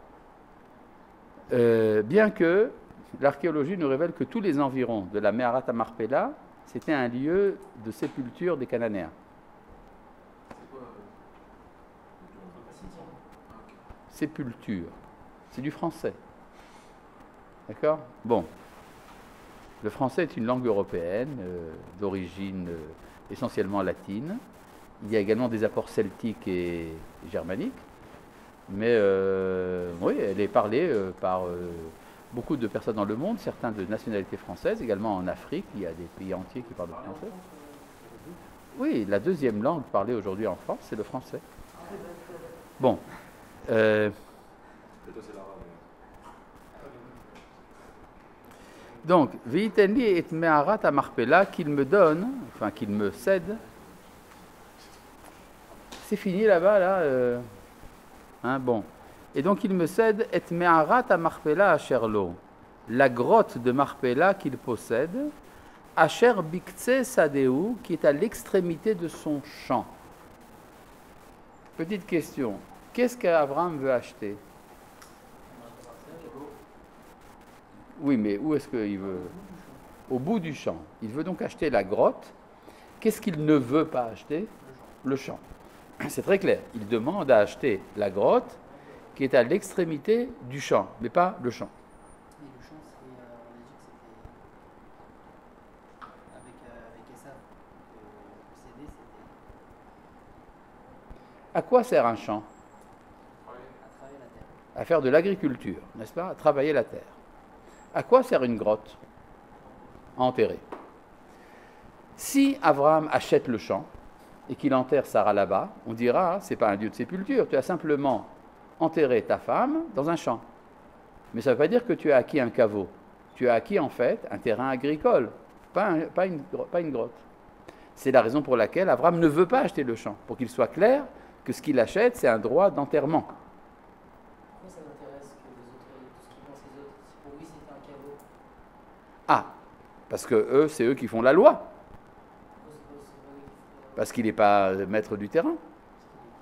Bien que l'archéologie nous révèle que tous les environs de la Meharat Marpella, c'était un lieu de sépulture des Cananéens. C'est quoi Sépulture. C'est du français. D'accord? Bon. Le français est une langue européenne d'origine essentiellement latine. Il y a également des apports celtiques et germaniques. Mais oui, elle est parlée par beaucoup de personnes dans le monde, certains de nationalité française, également en Afrique, il y a des pays entiers qui parlent le français. Oui, la deuxième langue parlée aujourd'hui en France, c'est le français. Bon. Plutôt, c'est l'arabe. Donc, Vitenli et Meharat à Marpella, qu'il me donne, enfin qu'il me cède. C'est fini là-bas, là, hein, bon. Et donc il me cède et me'arat à Marpella asherlo, la grotte de Marpella qu'il possède, asher biktse sadeu, qui est à l'extrémité de son champ. Petite question, qu'est-ce qu'Abraham veut acheter? Oui, mais où est-ce qu'il veut? Au bout du champ. Il veut donc acheter la grotte. Qu'est-ce qu'il ne veut pas acheter? Le champ. C'est très clair. Il demande à acheter la grotte qui est à l'extrémité du champ, mais pas le champ. Et le champ, c'est, on a dit que c'était avec Esav. Le CD, c'était À quoi sert un champ? à travailler la terre. À faire de l'agriculture, n'est-ce pas? À travailler la terre. À quoi sert une grotte? À enterrer. Si Abraham achète le champ et qu'il enterre Sarah là-bas, on dira, c'est pas un lieu de sépulture, tu as simplement enterré ta femme dans un champ. Mais ça ne veut pas dire que tu as acquis un caveau. Tu as acquis en fait un terrain agricole, pas une grotte. C'est la raison pour laquelle Abraham ne veut pas acheter le champ, pour qu'il soit clair que ce qu'il achète, c'est un droit d'enterrement. Pourquoi ça m'intéresse que les autres, tout ce qu'ils pensent les autres, si pour lui c'était un caveau? Ah, parce que eux, c'est eux qui font la loi. Parce qu'il n'est pas maître du terrain.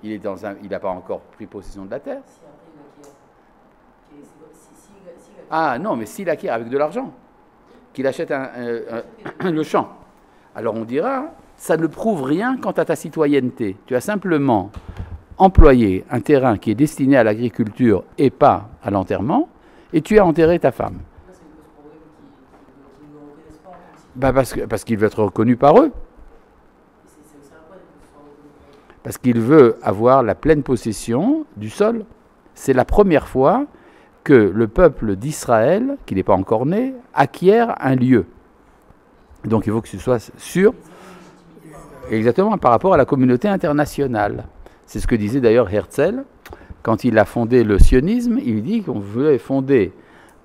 Il n'a pas encore pris possession de la terre. Si après il acquiert, Ah non, mais s'il acquiert avec de l'argent, qu'il achète le champ, alors on dira, ça ne prouve rien quant à ta citoyenneté. Tu as simplement employé un terrain qui est destiné à l'agriculture et pas à l'enterrement, et tu as enterré ta femme. là c'est le problème qu'ils ne reconnaissent pas comme si. Parce qu'il veut être reconnu par eux. Ça sert à quoi que ce soit reconnu par eux? Parce qu'il veut avoir la pleine possession du sol. C'est la première fois que le peuple d'Israël, qui n'est pas encore né, acquiert un lieu. Donc il faut que ce soit sûr, exactement par rapport à la communauté internationale. C'est ce que disait d'ailleurs Herzl, quand il a fondé le sionisme, il dit qu'on voulait fonder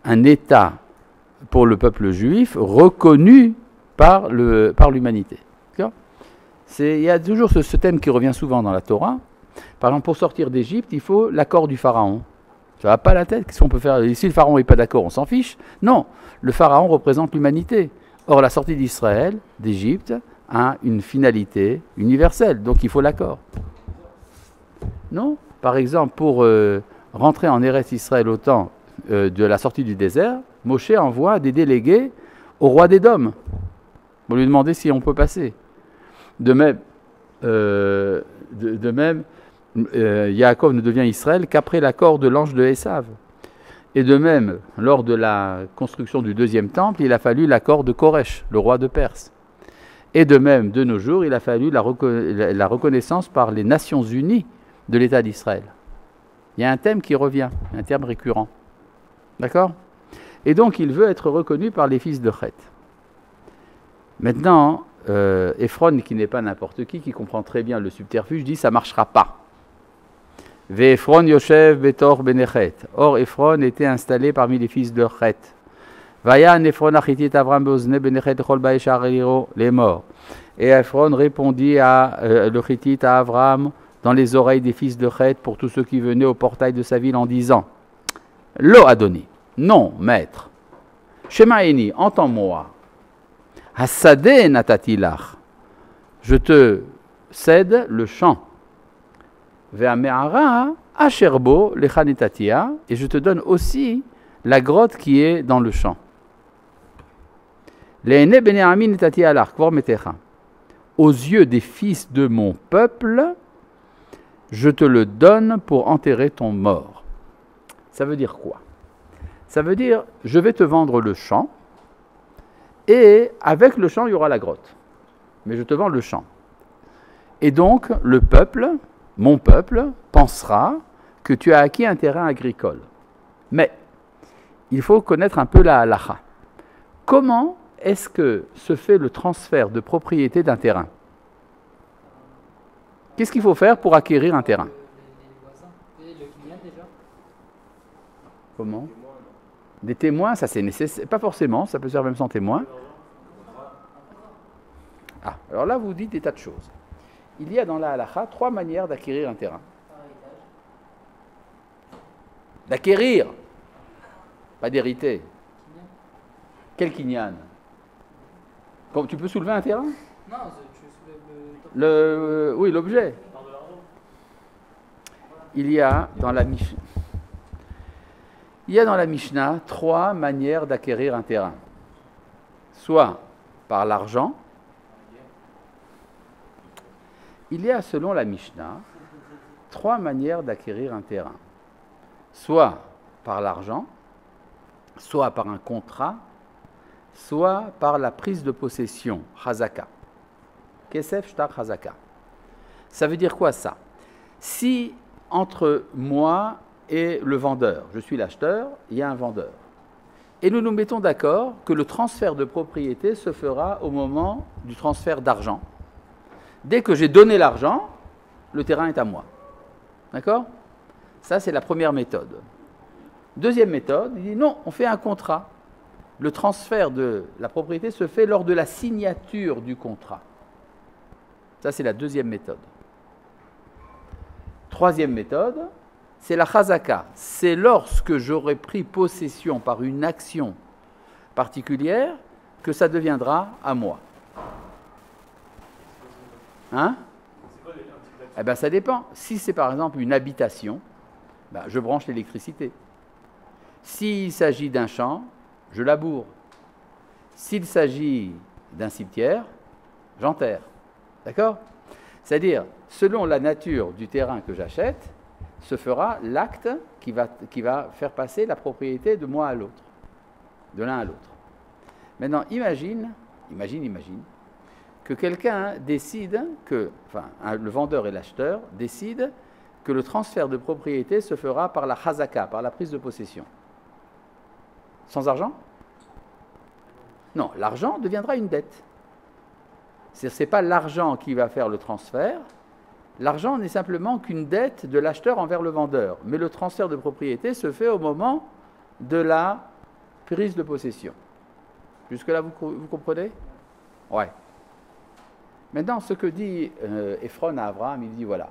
un État pour le peuple juif reconnu par l'humanité. Il y a toujours ce thème qui revient souvent dans la Torah. Par exemple, pour sortir d'Égypte, il faut l'accord du pharaon. Ça ne va pas la tête. Qu'est-ce qu'on peut faire? Si le pharaon n'est pas d'accord, on s'en fiche. Non, le pharaon représente l'humanité. Or, la sortie d'Israël, d'Égypte, a une finalité universelle. Donc, il faut l'accord. Non? Par exemple, pour rentrer en Eretz Israël au temps de la sortie du désert, Moshe envoie des délégués au roi d'Édom pour lui demander si on peut passer. De même, Yaakov ne devient Israël qu'après l'accord de l'ange de Esav. Et de même, lors de la construction du deuxième temple, il a fallu l'accord de Koresh, le roi de Perse. Et de même, de nos jours, il a fallu la reconnaissance par les Nations Unies de l'État d'Israël. Il y a un thème qui revient, un terme récurrent. D'accord? Et donc, il veut être reconnu par les fils de Chet. Maintenant, Ephron, qui n'est pas n'importe qui comprend très bien le subterfuge, dit ça ne marchera pas. Ve'Ephron Yoshev Betor Benechet. Or, Ephron était installé parmi les fils de Chet. Vayan Ephron Achitit Avram Beozne Benechet Chol Baeshar Eliro, les morts. Et Ephron répondit le Chittite à Avram dans les oreilles des fils de Chet pour tous ceux qui venaient au portail de sa ville en disant: Lo Adoni, non, maître. Shemaeni, entends-moi. Hasadeh natatilach, je te cède le champ. Ve'ame'ara asherbo lechanetatia, et je te donne aussi la grotte qui est dans le champ. Le'ene bene'amin netatia alach kvar metecha. Aux yeux des fils de mon peuple, je te le donne pour enterrer ton mort. Ça veut dire quoi? Ça veut dire, je vais te vendre le champ, et avec le champ, il y aura la grotte. Mais je te vends le champ. Et donc, le peuple, mon peuple, pensera que tu as acquis un terrain agricole. Mais, il faut connaître un peu la halacha. Comment est-ce que se fait le transfert de propriété d'un terrain? Qu'est-ce qu'il faut faire pour acquérir un terrain? Les voisins. Et le Kinyan déjà. Comment? Des témoins, ça c'est nécessaire. Pas forcément, ça peut se faire même sans témoin. Ah, alors là, vous dites des tas de choses. Il y a dans la halacha 3 manières d'acquérir un terrain. d'acquérir, pas d'hériter. Quel kinyan? Tu peux soulever un terrain? Non, tu soulèves Oui, l'objet. Par de l'argent. Il y a dans la Mishnah 3 manières d'acquérir un terrain. Soit par l'argent. Il y a, selon la Mishnah, 3 manières d'acquérir un terrain. Soit par l'argent, soit par un contrat, soit par la prise de possession, Chazaka. Kesef, Shtar, Chazaka. Ça veut dire quoi ça? Si entre moi et le vendeur, je suis l'acheteur, il y a un vendeur. Et nous nous mettons d'accord que le transfert de propriété se fera au moment du transfert d'argent. Dès que j'ai donné l'argent, le terrain est à moi. D'accord? Ça, c'est la première méthode. Deuxième méthode, il dit non, on fait un contrat. Le transfert de la propriété se fait lors de la signature du contrat. Ça, c'est la deuxième méthode. Troisième méthode, c'est la chazaka. C'est lorsque j'aurai pris possession par une action particulière que ça deviendra à moi. Hein? C'est quoi un type d'action? Eh bien, ça dépend. Si c'est par exemple une habitation, ben, je branche l'électricité. S'il s'agit d'un champ, je laboure. S'il s'agit d'un cimetière, j'enterre. D'accord? C'est-à-dire, selon la nature du terrain que j'achète, se fera l'acte qui va faire passer la propriété de moi à l'autre, de l'un à l'autre. Maintenant, imagine que quelqu'un décide le vendeur et l'acheteur décident que le transfert de propriété se fera par la chazaka, par la prise de possession. Sans argent? Non, l'argent deviendra une dette. Ce n'est pas l'argent qui va faire le transfert. L'argent n'est simplement qu'une dette de l'acheteur envers le vendeur. Mais le transfert de propriété se fait au moment de la prise de possession. Jusque-là, vous comprenez? Ouais. Maintenant, ce que dit Ephron à Abraham, il dit voilà.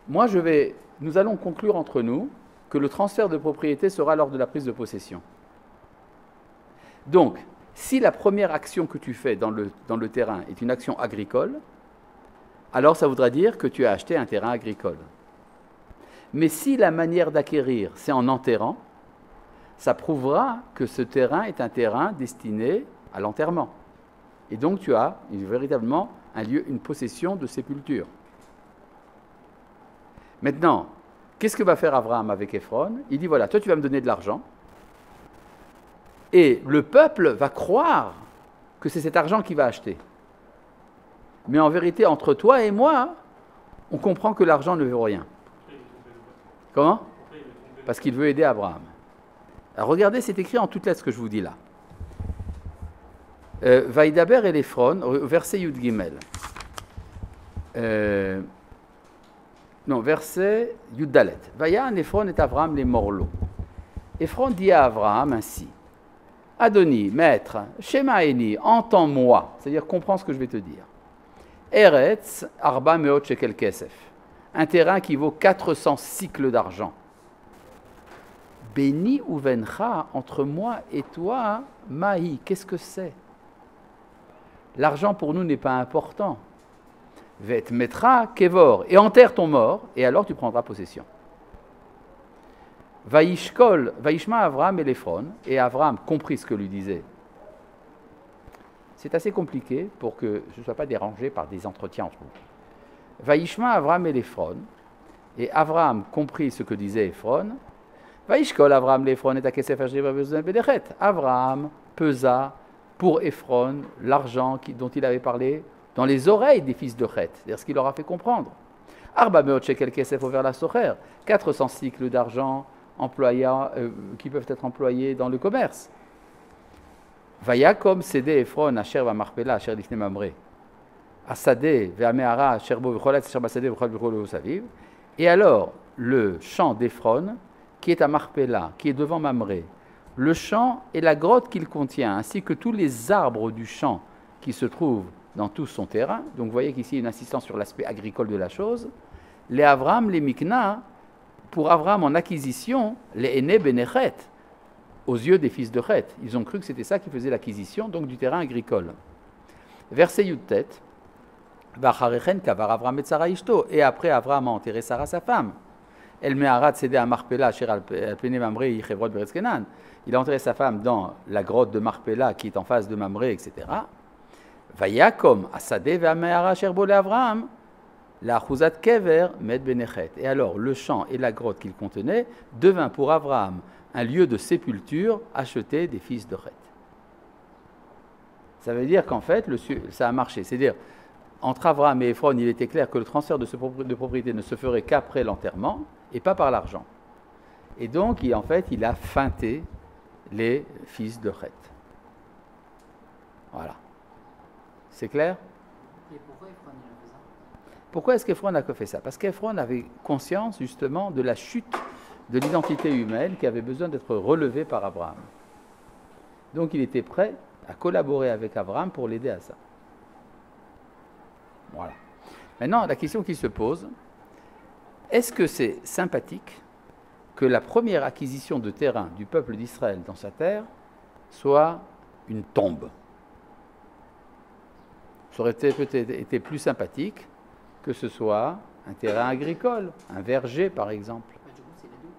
Nous allons conclure entre nous que le transfert de propriété sera lors de la prise de possession. Donc, si la première action que tu fais dans le terrain est une action agricole, alors ça voudra dire que tu as acheté un terrain agricole. Mais si la manière d'acquérir, c'est en enterrant, ça prouvera que ce terrain est un terrain destiné à l'enterrement. Et donc tu as véritablement une possession de sépulture. Maintenant, qu'est-ce que va faire Abraham avec Ephron? Il dit voilà, toi tu vas me donner de l'argent, et le peuple va croire que c'est cet argent qu'il va acheter. Mais en vérité, entre toi et moi, on comprend que l'argent ne vaut rien. Comment? Parce qu'il veut aider Abraham. Alors regardez, c'est écrit en toutes lettres ce que je vous dis là. Vaïdaber et l'Ephron, verset Yud Gimel. Verset Yud Dalet. Vayan Ephron et Abraham les morlots. Ephron dit à Abraham ainsi. Adoni, maître, Shema Eni, entends-moi, c'est-à-dire comprends ce que je vais te dire. Eretz, Arba Meot Shekel Kesef, un terrain qui vaut 400 cycles d'argent. Béni ou vencha, entre moi et toi, Mahi, qu'est-ce que c'est? L'argent pour nous n'est pas important. Vet metra kevor, et enterre ton mort, et alors tu prendras possession. Vaishma Avraham et l'Ephron, et Avraham comprit ce que lui disait. C'est assez compliqué pour que je ne sois pas dérangé par des entretiens entre vous. Vaishma Avraham et l'Ephron, et Avraham comprit ce que disait Ephron. Vaishkol Avraham l'Ephron et Akesef Bedechet. Avraham pesa pour Ephron l'argent dont il avait parlé dans les oreilles des fils de Chet, c'est-à-dire ce qu'il leur a fait comprendre. Arba Meot Shekel Kesef over la Socher, 400 cycles d'argent qui peuvent être employés dans le commerce. Vayakom Sede Ephron Asher Vamarpela Asher Lifne Mamre Asade Ve'ameara Asher Bo V'cholet Asher Basade V'chol V'chol Saviv. Et alors le champ d'Ephron qui est à Marpella, qui est devant Mamré, le champ et la grotte qu'il contient, ainsi que tous les arbres du champ qui se trouvent dans tout son terrain. Donc vous voyez qu'ici il y a une insistance sur l'aspect agricole de la chose. Les Avram, les Mikna, pour Abraham en acquisition, les aînés Benechet, aux yeux des fils de Chet. Ils ont cru que c'était ça qui faisait l'acquisition, donc du terrain agricole. Verset Yudtet, Vacharechen kavar Avraham et Sarah ishto. Et après, Abraham a enterré Sarah, sa femme. El meharat cédé à Marpella, cher alpene Mamré, Yichevrot Beretz Kenan. Il a enterré sa femme dans la grotte de Marpella qui est en face de Mamré, etc. Vayakom asadeh ve'amehara sherbole Avraham. La Chuzat Kever Med Benechet. Et alors, le champ et la grotte qu'il contenait devint pour Abraham un lieu de sépulture acheté des fils de Chet. Ça veut dire qu'en fait, ça a marché. C'est-à-dire, entre Abraham et Ephron, il était clair que le transfert de propriété ne se ferait qu'après l'enterrement et pas par l'argent. Et donc, en fait, il a feinté les fils de Chet. Voilà. C'est clair ? Et pourquoi Ephron il a fait ça? Pourquoi est-ce qu'Ephron a fait ça? Parce qu'Ephron avait conscience justement de la chute de l'identité humaine qui avait besoin d'être relevée par Abraham. Donc il était prêt à collaborer avec Abraham pour l'aider à ça. Voilà. Maintenant, la question qui se pose, est-ce que c'est sympathique que la première acquisition de terrain du peuple d'Israël dans sa terre soit une tombe? Ça aurait peut-être été plus sympathique que ce soit un terrain agricole, un verger par exemple. Du coup, c'est les deux.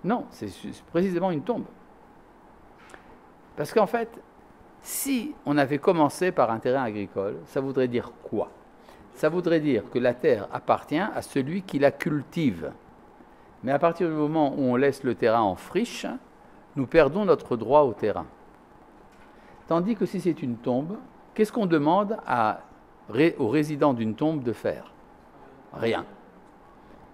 Non, c'est précisément une tombe. Parce qu'en fait, si on avait commencé par un terrain agricole, ça voudrait dire quoi? Ça voudrait dire que la terre appartient à celui qui la cultive. Mais à partir du moment où on laisse le terrain en friche, nous perdons notre droit au terrain. Tandis que si c'est une tombe, qu'est-ce qu'on demande aux résidents d'une tombe de faire? Rien.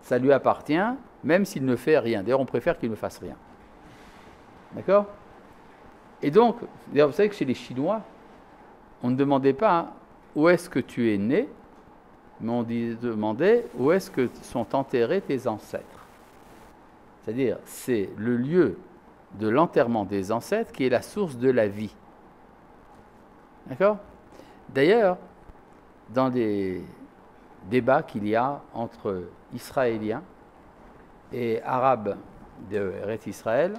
Ça lui appartient, même s'il ne fait rien. D'ailleurs, on préfère qu'il ne fasse rien. D'accord? Et donc, vous savez que chez les Chinois, on ne demandait pas où est-ce que tu es né, mais on demandait où est-ce que sont enterrés tes ancêtres. C'est-à-dire, c'est le lieu de l'enterrement des ancêtres qui est la source de la vie. D'accord? D'ailleurs, dans les débats qu'il y a entre Israéliens et Arabes de Eretz Israël,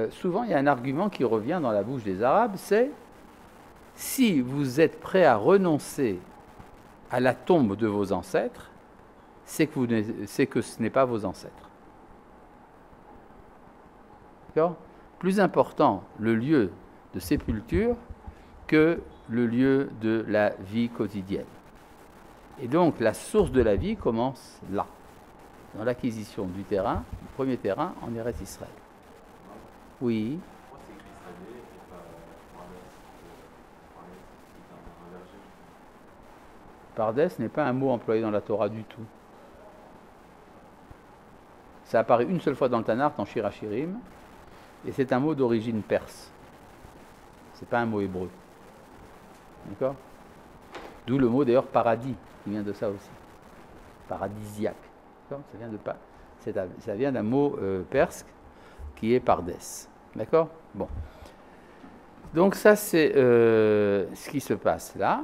souvent il y a un argument qui revient dans la bouche des Arabes, c'est si vous êtes prêts à renoncer à la tombe de vos ancêtres, c'est que ce n'est pas vos ancêtres. D'accord? Plus important le lieu de sépulture que le lieu de la vie quotidienne. Et donc la source de la vie commence là, dans l'acquisition du terrain, du premier terrain en Eretz Israël. Oui. Pourquoi c'est écrit Sadeh et pas Pardes, qui est un verger? Pardes n'est pas un mot employé dans la Torah du tout. Ça apparaît une seule fois dans le Tanakh, dans Shir HaShirim, et c'est un mot d'origine perse. C'est pas un mot hébreu. D'accord? D'où le mot d'ailleurs paradis, qui vient de ça aussi. Paradisiaque. D'accord? Ça vient d'un mot perse qui est Pardes. D'accord? Bon. Donc ça c'est ce qui se passe là.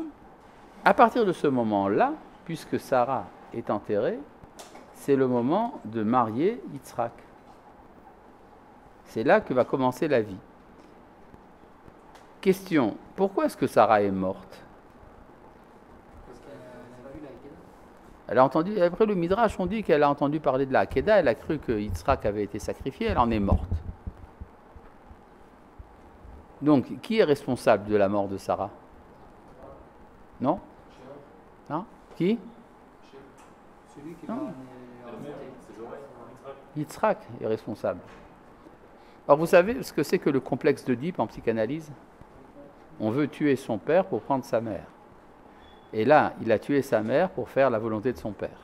À partir de ce moment-là, puisque Sarah est enterrée, c'est le moment de marier Yitzhak. C'est là que va commencer la vie. Question, pourquoi est-ce que Sarah est morte? Parce qu'elle a vu la Hakeda. Elle a entendu, après le Midrash, on dit qu'elle a entendu parler de la Hakeda, elle a cru que Yitzhak avait été sacrifié, elle en est morte. Donc, qui est responsable de la mort de Sarah? Non? Non? Qui? Celui qui Non. va Yitzhak est responsable. Alors, vous savez ce que c'est que le complexe d'Oedipe en psychanalyse? On veut tuer son père pour prendre sa mère. Et là, il a tué sa mère pour faire la volonté de son père.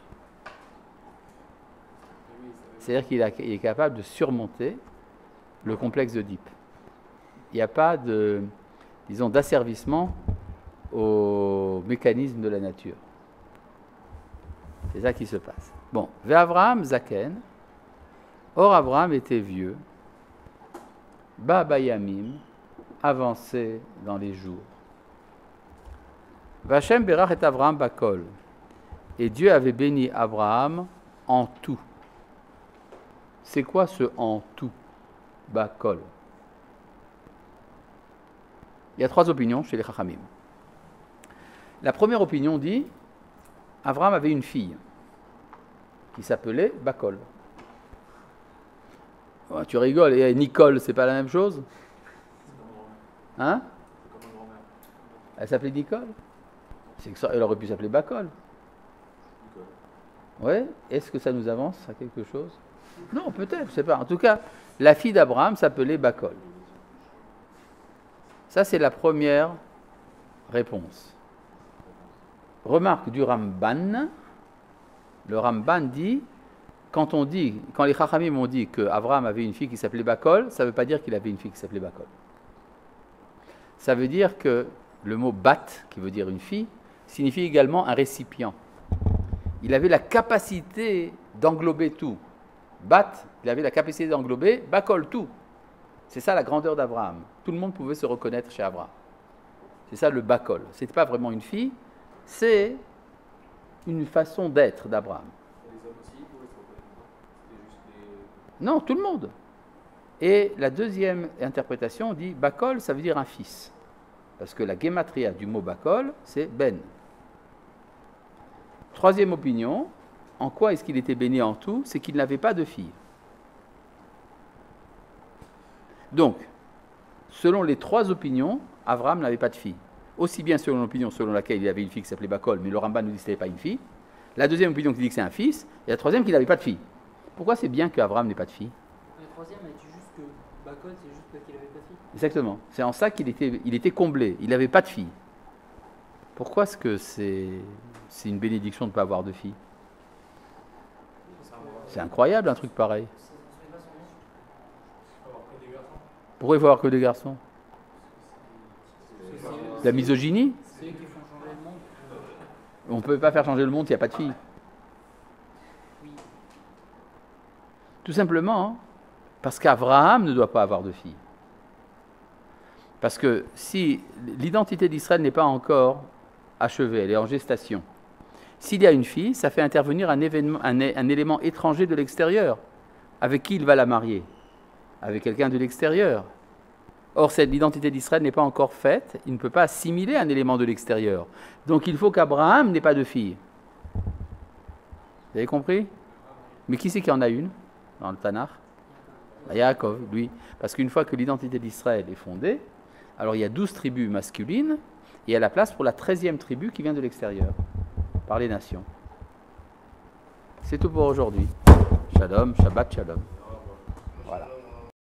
C'est-à-dire qu'il est capable de surmonter le complexe d'Oedipe. Il n'y a pas de, disons, d'asservissement au mécanisme de la nature. C'est ça qui se passe. Bon, Ve'Avraham Zaken, or Abraham était vieux, Ba Bayamim, avancé dans les jours. Vachem Berach et Abraham Bakol, et Dieu avait béni Abraham en tout. C'est quoi ce en tout? Bakol. Il y a 3 opinions chez les Chachamim. La première opinion dit Abraham avait une fille qui s'appelait Bakol. Oh, tu rigoles, et Nicole, c'est pas la même chose? Hein? C'est comme ma grand-mère. Elle s'appelait Nicole? Elle aurait pu s'appeler Bakol. Ouais. Est-ce que ça nous avance à quelque chose? Non, peut-être, je sais pas. En tout cas, la fille d'Abraham s'appelait Bakol. Ça, c'est la première réponse. Remarque du Ramban. Le Ramban dit, quand les Chachamim ont dit qu'Abraham avait une fille qui s'appelait Bakol, ça ne veut pas dire qu'il avait une fille qui s'appelait Bakol. Ça veut dire que le mot bat, qui veut dire une fille, signifie également un récipient. Il avait la capacité d'englober tout. Bat, il avait la capacité d'englober Bakol, tout. C'est ça la grandeur d'Abraham. Tout le monde pouvait se reconnaître chez Abraham. C'est ça le Bakol. Ce n'était pas vraiment une fille, c'est une façon d'être d'Abraham. Les hommes aussi, ils pouvaient se reconnaître. C'était juste les. Non, tout le monde. Et la deuxième interprétation dit Bakol, ça veut dire un fils. Parce que la guématria du mot Bakol, c'est Ben. Troisième opinion, en quoi est-ce qu'il était béni en tout? C'est qu'il n'avait pas de fille. Donc, selon les 3 opinions, Abraham n'avait pas de fille. Aussi bien selon l'opinion selon laquelle il avait une fille qui s'appelait Bakol, mais le Ramban nous dit que ce n'était pas une fille. La deuxième opinion qui dit que c'est un fils. Et la troisième qu'il n'avait pas de fille. Pourquoi c'est bien qu'Abraham n'ait pas de fille? La troisième, elle dit juste que Bakol, c'est juste parce qu'il avait pas de fille. Exactement. C'est en ça qu'il était comblé. Il n'avait pas de fille. Pourquoi est-ce que c'est une bénédiction de ne pas avoir de fille? C'est incroyable un truc pareil. Pourquoi il faut avoir que des garçons? La misogynie? C'est eux qui font changer le monde. On ne peut pas faire changer le monde s'il n'y a pas de filles. Oui. Tout simplement parce qu'Abraham ne doit pas avoir de fille. Parce que si l'identité d'Israël n'est pas encore achevée, elle est en gestation, s'il y a une fille, ça fait intervenir un élément étranger de l'extérieur. Avec qui il va la marier? Avec quelqu'un de l'extérieur. Or, l'identité d'Israël n'est pas encore faite, il ne peut pas assimiler un élément de l'extérieur. Donc il faut qu'Abraham n'ait pas de fille. Vous avez compris? Mais qui c'est qui en a une dans le Tanakh? Yaakov, lui. Parce qu'une fois que l'identité d'Israël est fondée, alors il y a 12 tribus masculines, et il y a la place pour la 13e tribu qui vient de l'extérieur, par les nations. C'est tout pour aujourd'hui. Shalom, Shabbat Shalom.